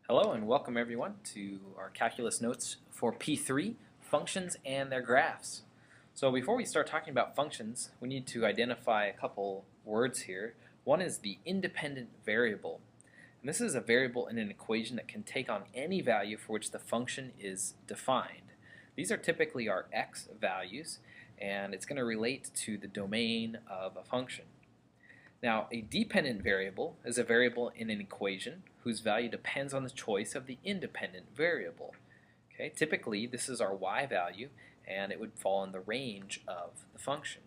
Hello and welcome everyone to our calculus notes for P3, functions and their graphs. So before we start talking about functions, we need to identify a couple words here. One is the independent variable. And this is a variable in an equation that can take on any value for which the function is defined. These are typically our x values, and it's going to relate to the domain of a function. Now, a dependent variable is a variable in an equation whose value depends on the choice of the independent variable. Okay, typically, this is our y value, and it would fall in the range of the function.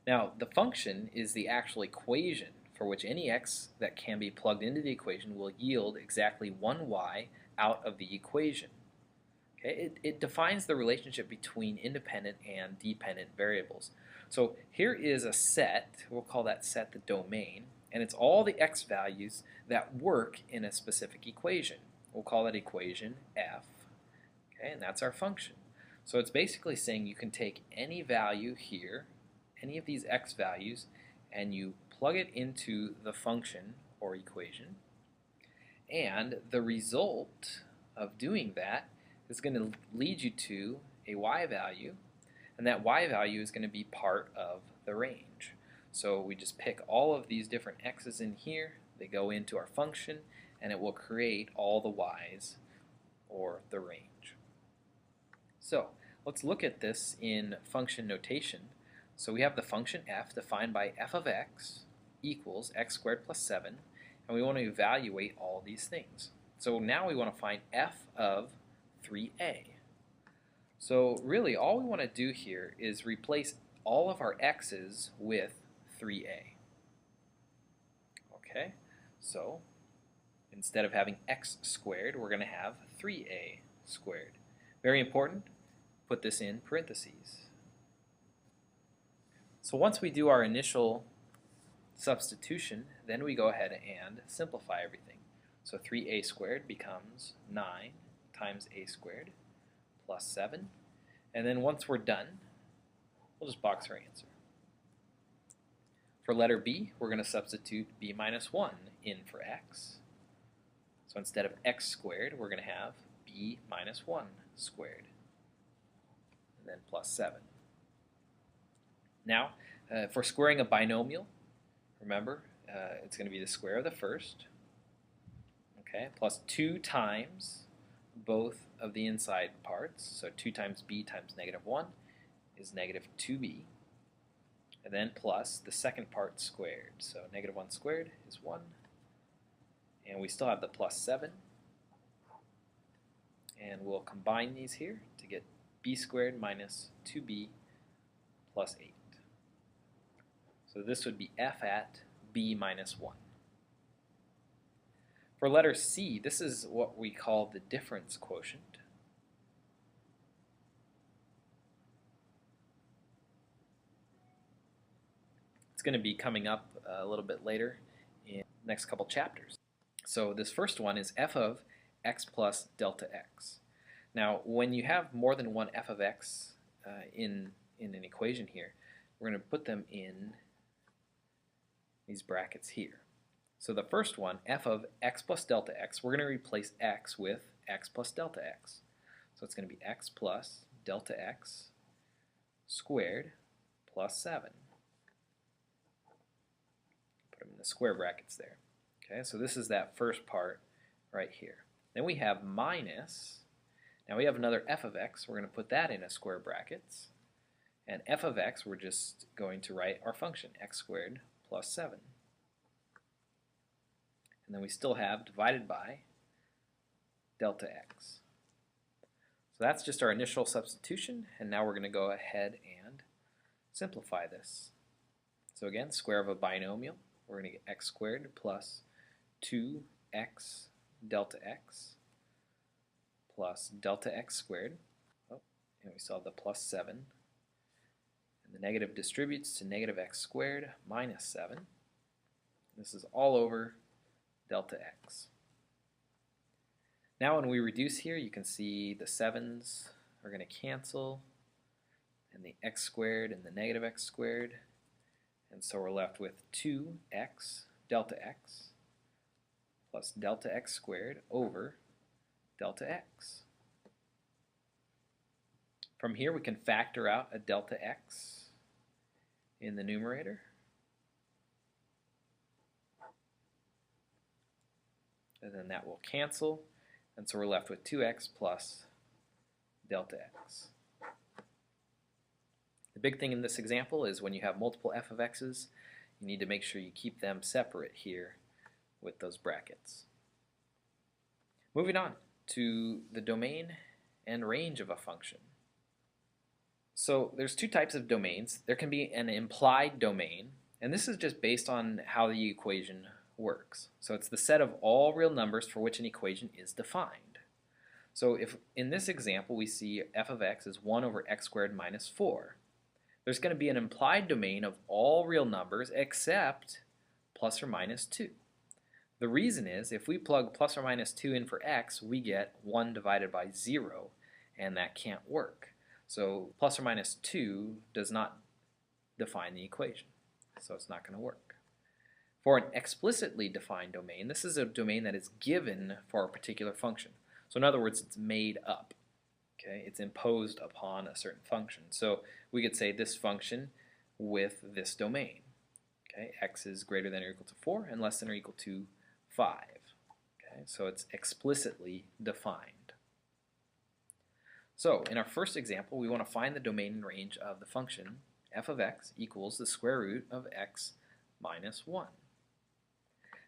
Now, the function is the actual equation for which any x that can be plugged into the equation will yield exactly one y out of the equation. Okay, it defines the relationship between independent and dependent variables. So here is a set, we'll call that set the domain, and it's all the x values that work in a specific equation. We'll call that equation f, okay, and that's our function. So it's basically saying you can take any value here, any of these x values, and you plug it into the function or equation, and the result of doing that is going to lead you to a y value, and that y value is going to be part of the range. So we just pick all of these different x's in here, they go into our function, and it will create all the y's, or the range. So let's look at this in function notation. So we have the function f defined by f of x equals x squared plus 7, and we want to evaluate all these things. So now we want to find f of 3a. So really all we want to do here is replace all of our x's with 3a. Okay, so instead of having x squared, we're going to have 3a squared. Very important, put this in parentheses. So once we do our initial substitution, then we go ahead and simplify everything. So 3a squared becomes 9 times a squared plus 7. And then once we're done, we'll just box our answer. For letter B, we're going to substitute b minus 1 in for x. So instead of x squared, we're going to have b minus 1 squared. And then plus 7. Now, for squaring a binomial, remember, it's going to be the square of the first, okay, plus 2 times both of the inside parts. So 2 times b times negative 1 is negative 2b. And then plus the second part squared. So negative 1 squared is 1. And we still have the plus 7. And we'll combine these here to get b squared minus 2b plus 8. So this would be f at b minus 1. For letter C, this is what we call the difference quotient. It's going to be coming up a little bit later in the next couple chapters. So this first one is f of x plus delta x. Now, when you have more than one f of x in an equation here, we're going to put them in these brackets here. So the first one, f of x plus delta x, we're going to replace x with x plus delta x. So it's going to be x plus delta x squared plus 7. Put them in the square brackets there. Okay, so this is that first part right here. Then we have minus, now we have another f of x, we're going to put that in a square brackets. And f of x, we're just going to write our function, x squared plus 7. And then we still have divided by delta x. So that's just our initial substitution, and now we're going to go ahead and simplify this. So again, square of a binomial, we're going to get x squared plus 2x delta x plus delta x squared. Oh, and we saw the plus 7. And the negative distributes to negative x squared minus 7. This is all over delta x. Now when we reduce here, you can see the 7's are going to cancel, and the x squared and the negative x squared, and so we're left with 2x delta x plus delta x squared over delta x. From here we can factor out a delta x in the numerator. And then that will cancel, and so we're left with 2x plus delta x. The big thing in this example is when you have multiple f of x's, you need to make sure you keep them separate here with those brackets. Moving on to the domain and range of a function. So there's two types of domains. There can be an implied domain, and this is just based on how the equation works. So it's the set of all real numbers for which an equation is defined. So if in this example we see f of x is 1 over x squared minus 4, there's going to be an implied domain of all real numbers except plus or minus 2. The reason is if we plug plus or minus 2 in for x, we get 1 divided by 0, and that can't work. So plus or minus 2 does not define the equation, so it's not going to work. For an explicitly defined domain, this is a domain that is given for a particular function. So in other words, it's made up. Okay? It's imposed upon a certain function. So we could say this function with this domain. Okay? X is greater than or equal to 4 and less than or equal to 5. Okay? So it's explicitly defined. So in our first example, we want to find the domain and range of the function f of x equals the square root of x minus 1.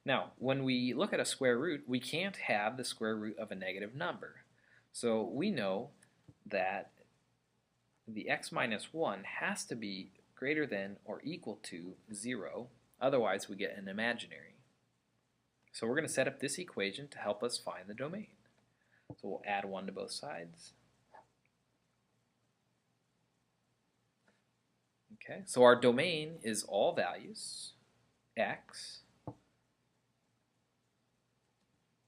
Now, when we look at a square root, we can't have the square root of a negative number. So we know that the x minus 1 has to be greater than or equal to 0, otherwise we get an imaginary. So we're going to set up this equation to help us find the domain. So we'll add 1 to both sides. Okay, so our domain is all values, x,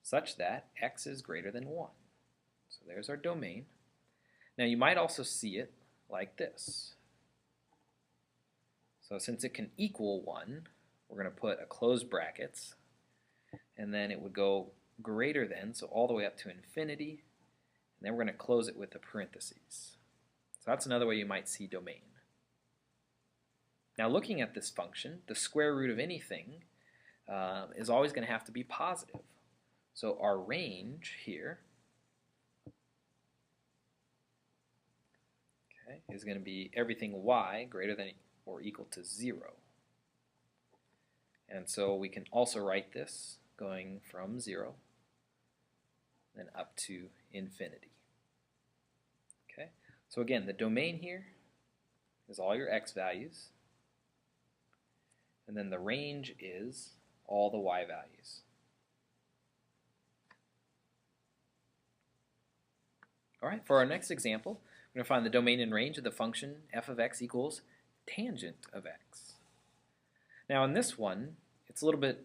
such that x is greater than 1. So there's our domain. Now you might also see it like this. So since it can equal 1, we're going to put a closed brackets, and then it would go greater than, so all the way up to infinity, and then we're going to close it with a parentheses. So that's another way you might see domain. Now looking at this function, the square root of anything is always going to have to be positive. So our range here is going to be everything y greater than or equal to 0. And so we can also write this going from 0 and up to infinity. Okay, so again, the domain here is all your x values, and then the range is all the y values. All right, for our next example, we're going to find the domain and range of the function f of x equals tangent of x. Now in this one, it's a little bit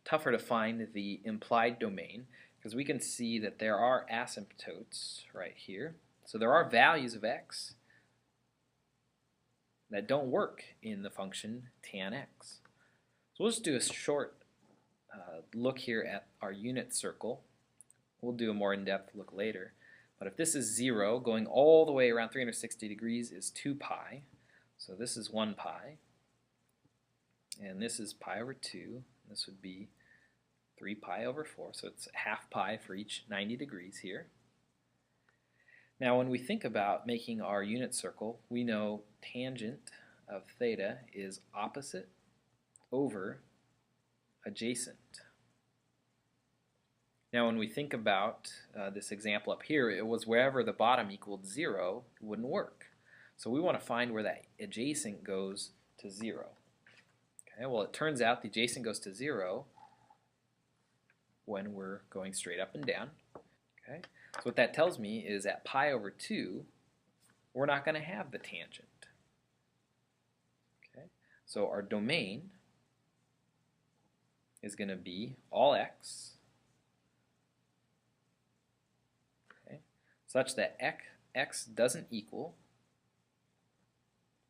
tougher to find the implied domain because we can see that there are asymptotes right here. So there are values of x that don't work in the function tan x. So we'll just do a short look here at our unit circle. We'll do a more in-depth look later. But if this is 0, going all the way around 360 degrees is 2 pi. So this is 1 pi. And this is pi over 2. This would be 3 pi over 4. So it's half pi for each 90 degrees here. Now when we think about making our unit circle, we know tangent of theta is opposite over adjacent. Now when we think about this example up here, it was wherever the bottom equaled 0, it wouldn't work. So we want to find where that adjacent goes to 0. Okay, well it turns out the adjacent goes to 0 when we're going straight up and down. Okay, so what that tells me is at pi over 2, we're not going to have the tangent. Okay, so our domain is going to be all x, such that x doesn't equal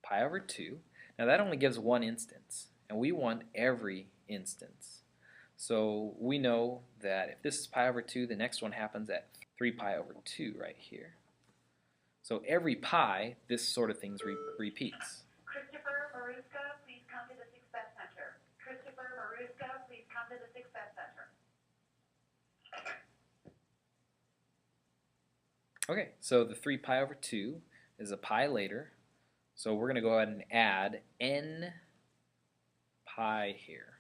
pi over 2. Now that only gives one instance, and we want every instance. So we know that if this is pi over 2, the next one happens at 3 pi over 2 right here. So every pi, this sort of thing repeats. Christopher Maruska, please come to the Success Center. Christopher Maruska, please come to the Success Center. Okay, so the 3 pi over 2 is a pi later. So we're going to go ahead and add n pi here.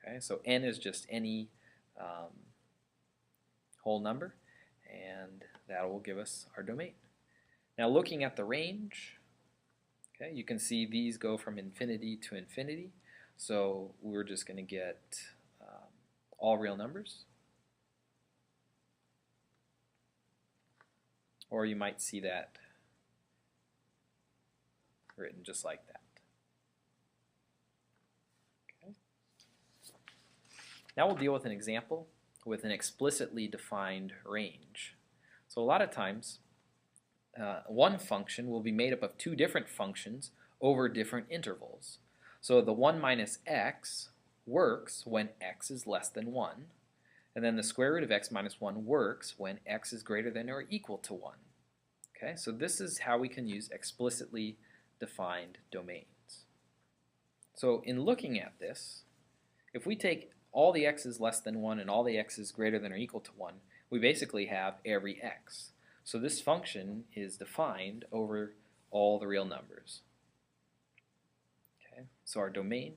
Okay, so n is just any whole number, and that will give us our domain. Now looking at the range, okay, you can see these go from infinity to infinity, so we're just going to get all real numbers. Or you might see that written just like that. Okay. Now we'll deal with an example with an explicitly defined range. So a lot of times one function will be made up of two different functions over different intervals. So the 1 minus x works when x is less than 1, and then the square root of x minus 1 works when x is greater than or equal to 1. Okay, so this is how we can use explicitly defined domains. So in looking at this, if we take all the x's less than 1 and all the x's greater than or equal to 1, we basically have every x. So this function is defined over all the real numbers. Okay, so our domain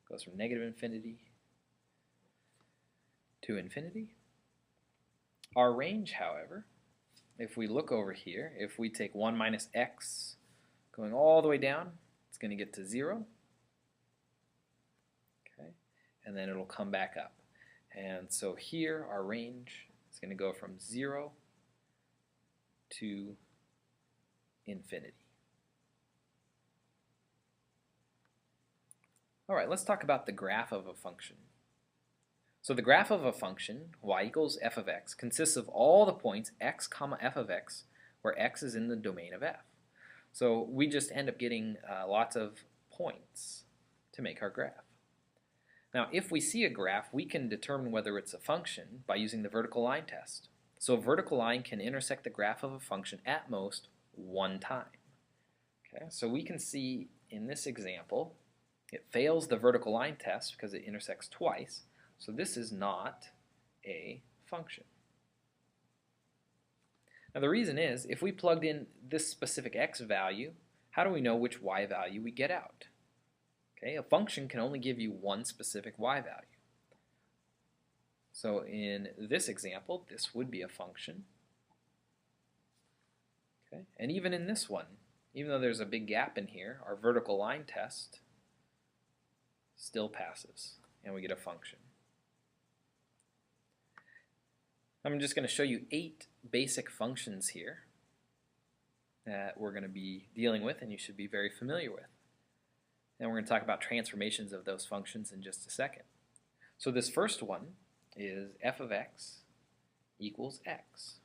goes from negative infinity to infinity. Our range, however, if we look over here, if we take 1 minus x going all the way down, it's going to get to 0. Okay, and then it'll come back up. And so here our range is going to go from 0 to infinity. All right, let's talk about the graph of a function. So the graph of a function, y equals f of x, consists of all the points x comma f of x, where x is in the domain of f. So we just end up getting lots of points to make our graph. Now if we see a graph, we can determine whether it's a function by using the vertical line test. So a vertical line can intersect the graph of a function at most one time. Okay, so we can see in this example, it fails the vertical line test because it intersects twice. So this is not a function. Now the reason is, if we plugged in this specific x value, how do we know which y value we get out? Okay, a function can only give you one specific y value. So in this example, this would be a function. Okay, and even in this one, even though there's a big gap in here, our vertical line test still passes, and we get a function. I'm just going to show you 8 basic functions here that we're going to be dealing with and you should be very familiar with. And we're going to talk about transformations of those functions in just a second. So this first one is f of x equals x.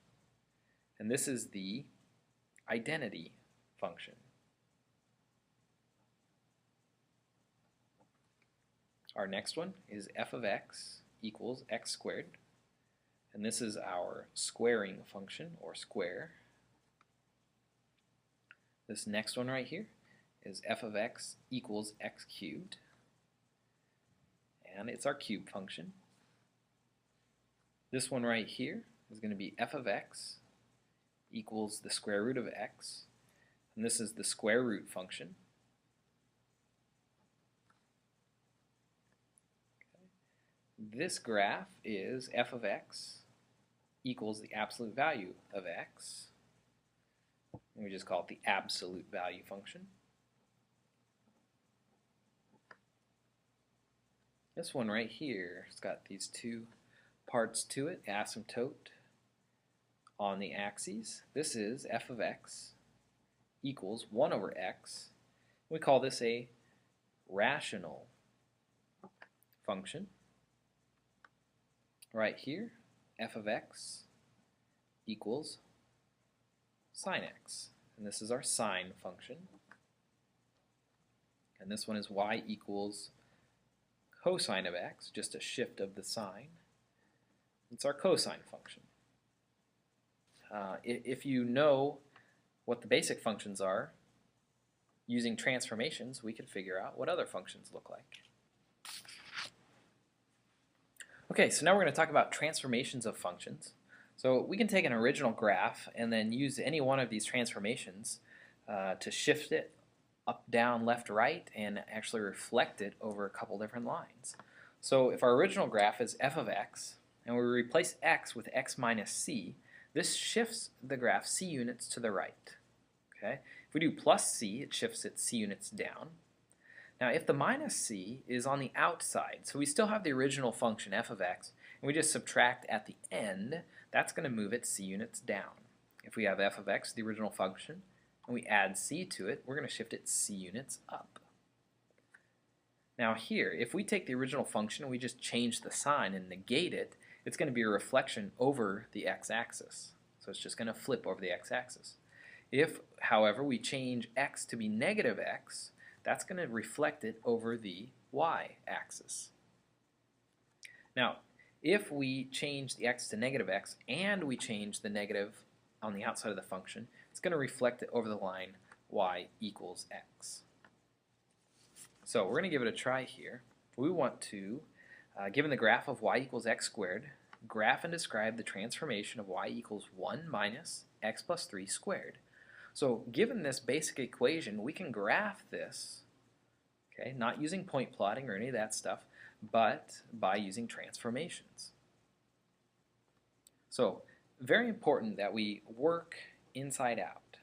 And this is the identity function. Our next one is f of x equals x squared. And this is our squaring function, or square. This next one right here is f of x equals x cubed. And it's our cube function. This one right here is going to be f of x equals the square root of x. And this is the square root function. This graph is f of x equals the absolute value of x. And we just call it the absolute value function. This one right here, it's got these two parts to it, asymptote on the axes. This is f of x equals 1 over x. We call this a rational function. Right here, f of x equals sine x. And this is our sine function. And this one is y equals cosine of x, just a shift of the sign. It's our cosine function. If you know what the basic functions are, using transformations, we can figure out what other functions look like. Okay, so now we're going to talk about transformations of functions. So we can take an original graph and then use any one of these transformations to shift it up, down, left, right, and actually reflect it over a couple different lines. So if our original graph is f of x, and we replace x with x minus c, this shifts the graph c units to the right. Okay? If we do plus c, it shifts it c units down. Now if the minus c is on the outside, so we still have the original function f of x, and we just subtract at the end, that's going to move it c units down. If we have f of x, the original function, and we add c to it, we're going to shift it c units up. Now here, if we take the original function and we just change the sign and negate it, it's going to be a reflection over the x-axis. So it's just going to flip over the x-axis. If, however, we change x to be negative x, that's going to reflect it over the y-axis. Now, if we change the x to negative x and we change the negative on the outside of the function, it's going to reflect it over the line y equals x. So we're going to give it a try here. We want to, given the graph of y equals x squared, graph and describe the transformation of y equals 1 minus x plus 3 squared. So given this basic equation, we can graph this, okay, not using point plotting or any of that stuff, but by using transformations. So very important that we work inside out.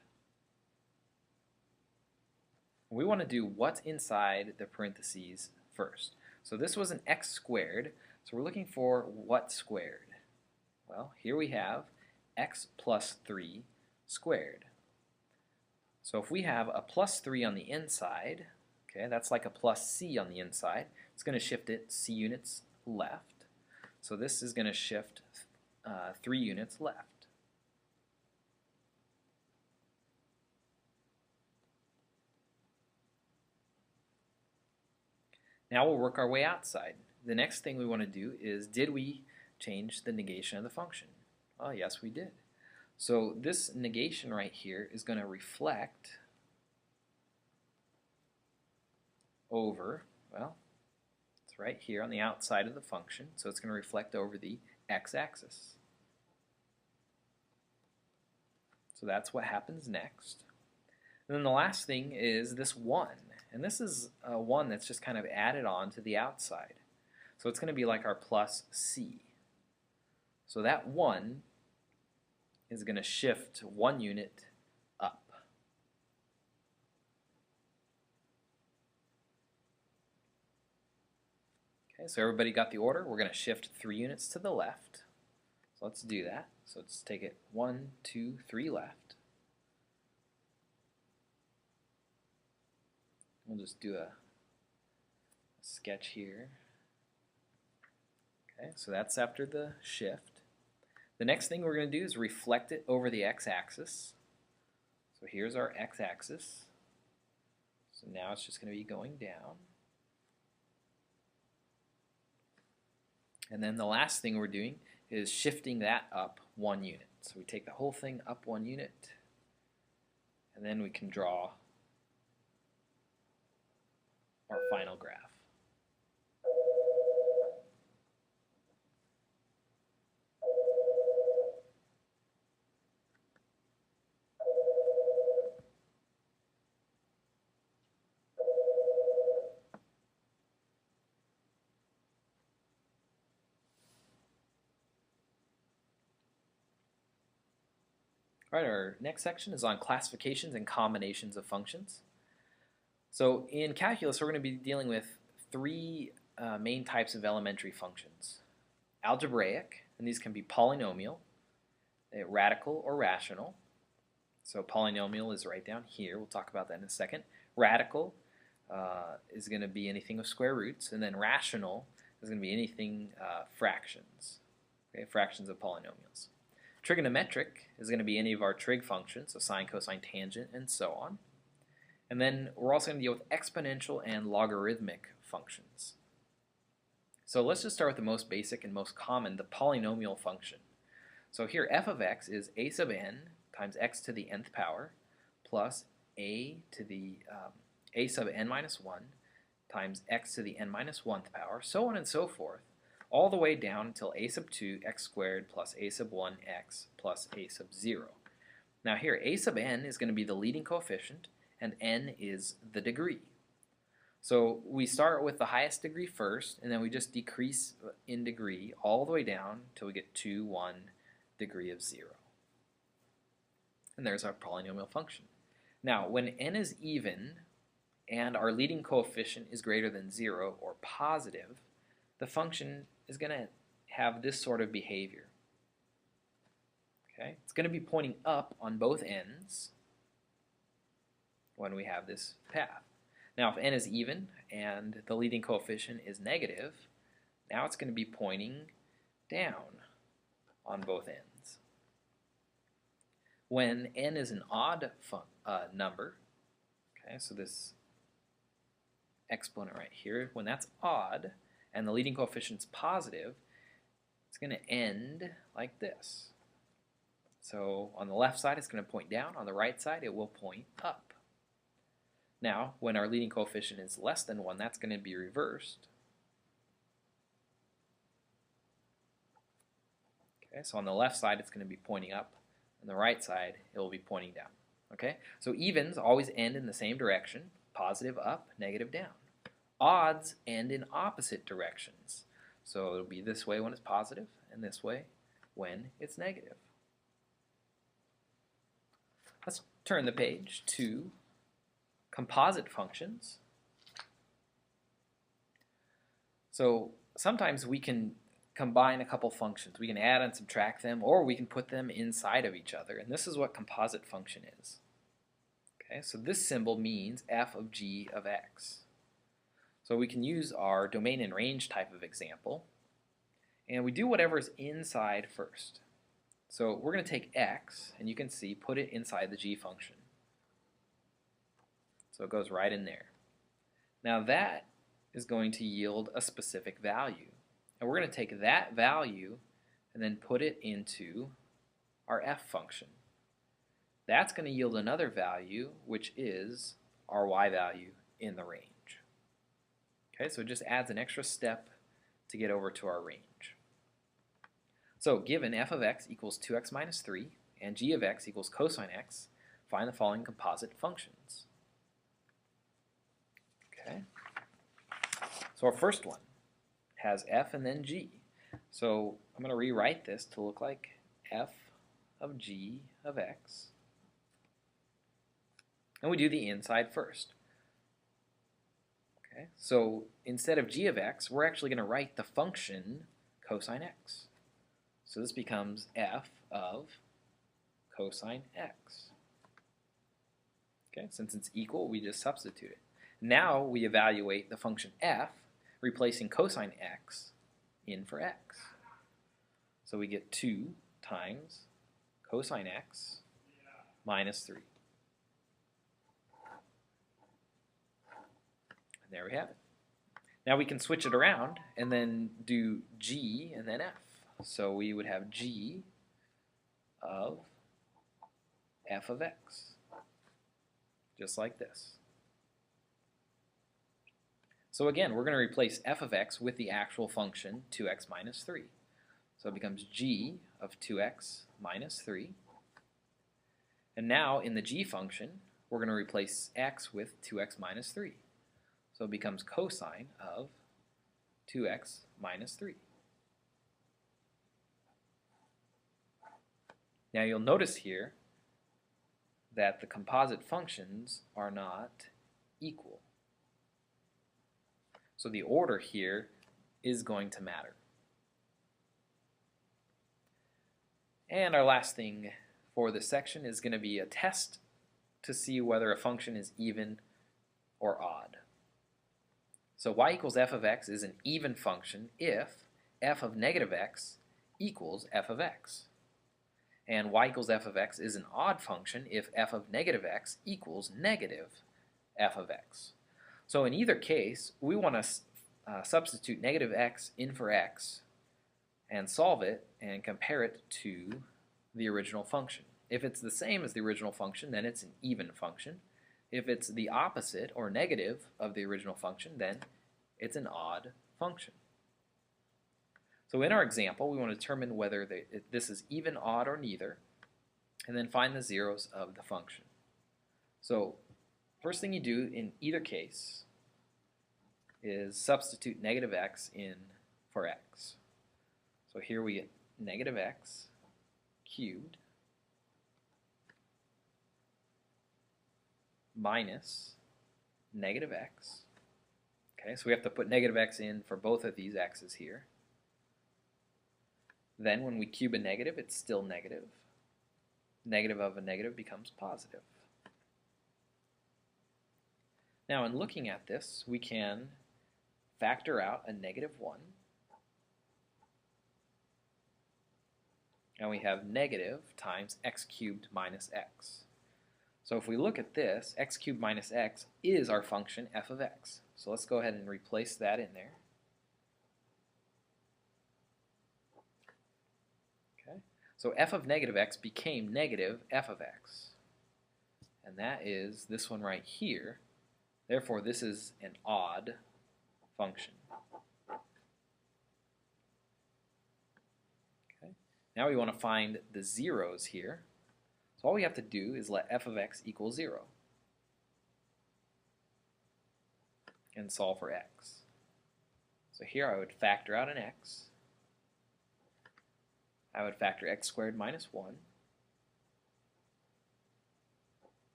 We want to do what's inside the parentheses first. So this was an x squared, so we're looking for what squared? Well, here we have x plus 3 squared. So if we have a plus 3 on the inside, okay, that's like a plus c on the inside, it's going to shift it c units left. So this is going to shift 3 units left. Now we'll work our way outside. The next thing we want to do is, did we change the negation of the function? Oh, yes, we did. So this negation right here is going to reflect over, well, it's right here on the outside of the function, so it's going to reflect over the x-axis. So that's what happens next. And then the last thing is this 1, and this is a 1 that's just kind of added on to the outside. So it's going to be like our plus c. So that 1 is going to shift 1 unit up. Okay, so everybody got the order? We're going to shift 3 units to the left. So let's do that. So let's take it 1, 2, 3 left. We'll just do a sketch here. Okay, so that's after the shift. The next thing we're going to do is reflect it over the x-axis. So here's our x-axis. So now it's just going to be going down. And then the last thing we're doing is shifting that up 1 unit. So we take the whole thing up 1 unit, and then we can draw our final graph. All right, our next section is on classifications and combinations of functions. So in calculus, we're going to be dealing with 3 main types of elementary functions. Algebraic, and these can be polynomial, radical, or rational. So polynomial is right down here. We'll talk about that in a second. Radical is going to be anything with square roots, and then rational is going to be anything fractions, okay, fractions of polynomials. Trigonometric is going to be any of our trig functions, so sine, cosine, tangent, and so on. And then we're also going to deal with exponential and logarithmic functions. So let's just start with the most basic and most common, the polynomial function. So here f of x is a sub n times x to the nth power plus a to the a sub n minus 1 times x to the n minus 1th power, so on and so forth, all the way down until a sub 2 x squared plus a sub 1 x plus a sub 0. Now here a sub n is going to be the leading coefficient and n is the degree. So we start with the highest degree first, and then we just decrease in degree all the way down until we get to 1 degree of 0. And there's our polynomial function. Now, when n is even and our leading coefficient is greater than 0 or positive, the function is going to have this sort of behavior. Okay? It's going to be pointing up on both ends when we have this path. Now, if n is even and the leading coefficient is negative, now it's going to be pointing down on both ends. When n is an odd number, okay, so this exponent right here, when that's odd and the leading coefficient is positive, it's going to end like this. So on the left side it's going to point down, on the right side it will point up. Now, when our leading coefficient is less than 1, that's going to be reversed. Okay, so on the left side it's going to be pointing up, on the right side it will be pointing down. Okay, so evens always end in the same direction, positive up, negative down. Odds end in opposite directions. So it'll be this way when it's positive, and this way when it's negative. Let's turn the page to composite functions. So sometimes we can combine a couple functions. We can add and subtract them, or we can put them inside of each other, and this is what composite function is. Okay, so this symbol means f of g of x. So we can use our domain and range type of example, and we do whatever is inside first. So we're going to take x, and you can see, put it inside the g function. So it goes right in there. Now that is going to yield a specific value. And we're going to take that value and then put it into our f function. That's going to yield another value, which is our y value in the range. Okay, so it just adds an extra step to get over to our range. So given f of x equals 2x minus 3 and g of x equals cosine x, find the following composite functions. Okay, so our first one has f and then g. So I'm going to rewrite this to look like f of g of x. And we do the inside first. Okay, so instead of g of x, we're actually going to write the function cosine x. So this becomes f of cosine x. Okay, since it's equal, we just substitute it. Now we evaluate the function f, replacing cosine x in for x. So we get 2 times cosine x minus 3. And there we have it. Now we can switch it around and then do g and then f. So we would have g of f of x, just like this. So again, we're going to replace f of x with the actual function 2x minus 3. So it becomes g of 2x minus 3. And now in the g function, we're going to replace x with 2x minus 3. So it becomes cosine of 2x minus 3. Now you'll notice here that the composite functions are not equal. So the order here is going to matter. And our last thing for this section is going to be a test to see whether a function is even or odd. So y equals f of x is an even function if f of negative x equals f of x. And y equals f of x is an odd function if f of negative x equals negative f of x. So in either case, we want to substitute negative x in for x and solve it and compare it to the original function. If it's the same as the original function, then it's an even function. If it's the opposite or negative of the original function, then it's an odd function. So in our example, we want to determine whether this is even, odd, or neither, and then find the zeros of the function. So first thing you do in either case is substitute negative x in for x. So here we get negative x cubed minus negative x. Okay, so we have to put negative x in for both of these x's here. Then when we cube a negative, it's still negative. Negative of a negative becomes positive. Now in looking at this, we can factor out a negative 1. And we have negative times x cubed minus x. So if we look at this, x cubed minus x is our function f of x. So let's go ahead and replace that in there. Okay. So f of negative x became negative f of x. And that is this one right here. Therefore, this is an odd function. Okay. Now we want to find the zeros here. So all we have to do is let f of x equal 0 and solve for x. So here I would factor out an x. I would factor x squared minus 1.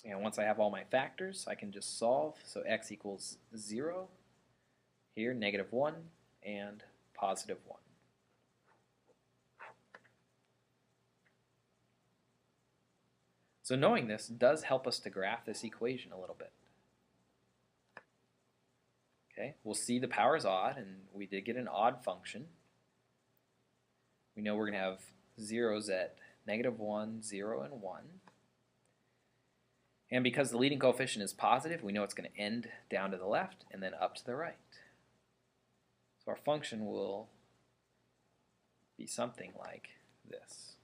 And once I have all my factors, I can just solve. So x equals 0, here negative 1, and positive 1. So knowing this does help us to graph this equation a little bit. Okay, we'll see the power is odd, and we did get an odd function. We know we're going to have zeros at negative 1, 0, and 1. And because the leading coefficient is positive, we know it's going to end down to the left and then up to the right. So our function will be something like this.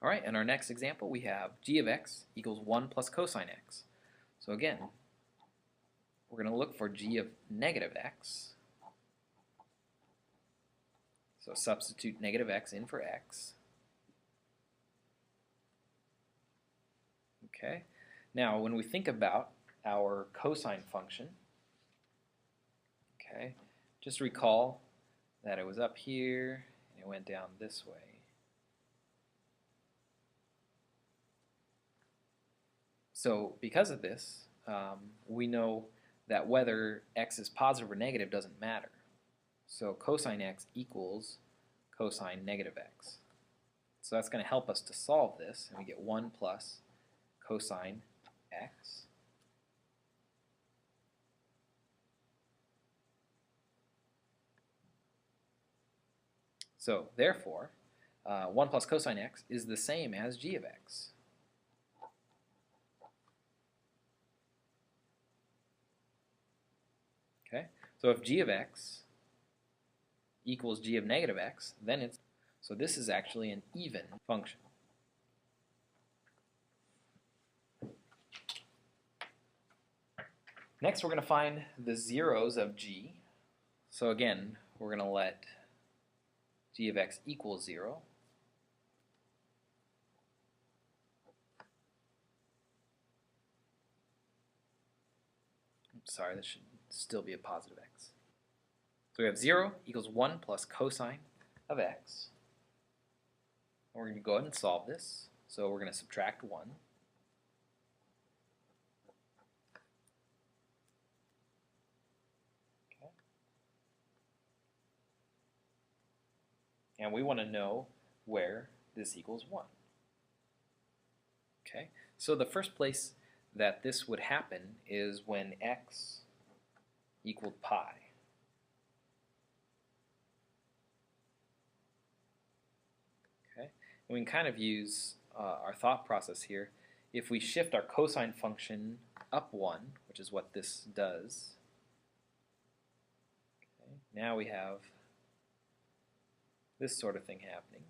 All right, in our next example, we have g of x equals 1 plus cosine x. So again, we're going to look for g of negative x. So substitute negative x in for x. Okay. Now, when we think about our cosine function, okay, just recall that it was up here and it went down this way. So because of this, we know that whether x is positive or negative doesn't matter. So cosine x equals cosine negative x. So that's going to help us to solve this, and we get 1 plus cosine x. So therefore, 1 plus cosine x is the same as g of x. Okay, so if g of x equals g of negative x, then it's, so this is actually an even function. Next, we're going to find the zeros of g. So again, we're going to let g of x equal 0. Oops, sorry, this should still be a positive x. So we have 0 equals 1 plus cosine of x. And we're going to go ahead and solve this. So we're going to subtract 1. Okay. And we want to know where this equals 1. Okay, so the first place that this would happen is when x equaled pi. Okay, and we can kind of use our thought process here. If we shift our cosine function up 1, which is what this does. Okay. Now we have this sort of thing happening.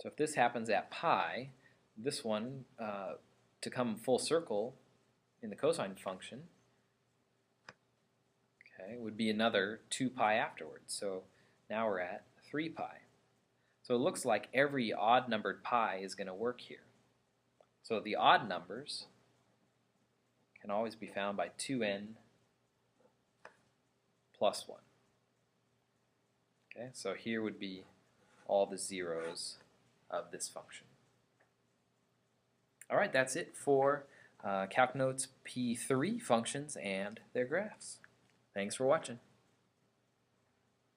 So if this happens at pi, this one, to come full circle in the cosine function, okay, would be another 2 pi afterwards. So now we're at 3 pi. So it looks like every odd numbered pi is going to work here. So the odd numbers can always be found by 2n plus 1. Okay, so here would be all the zeros of this function. All right, that's it for Calc Notes P3 functions and their graphs. Thanks for watching.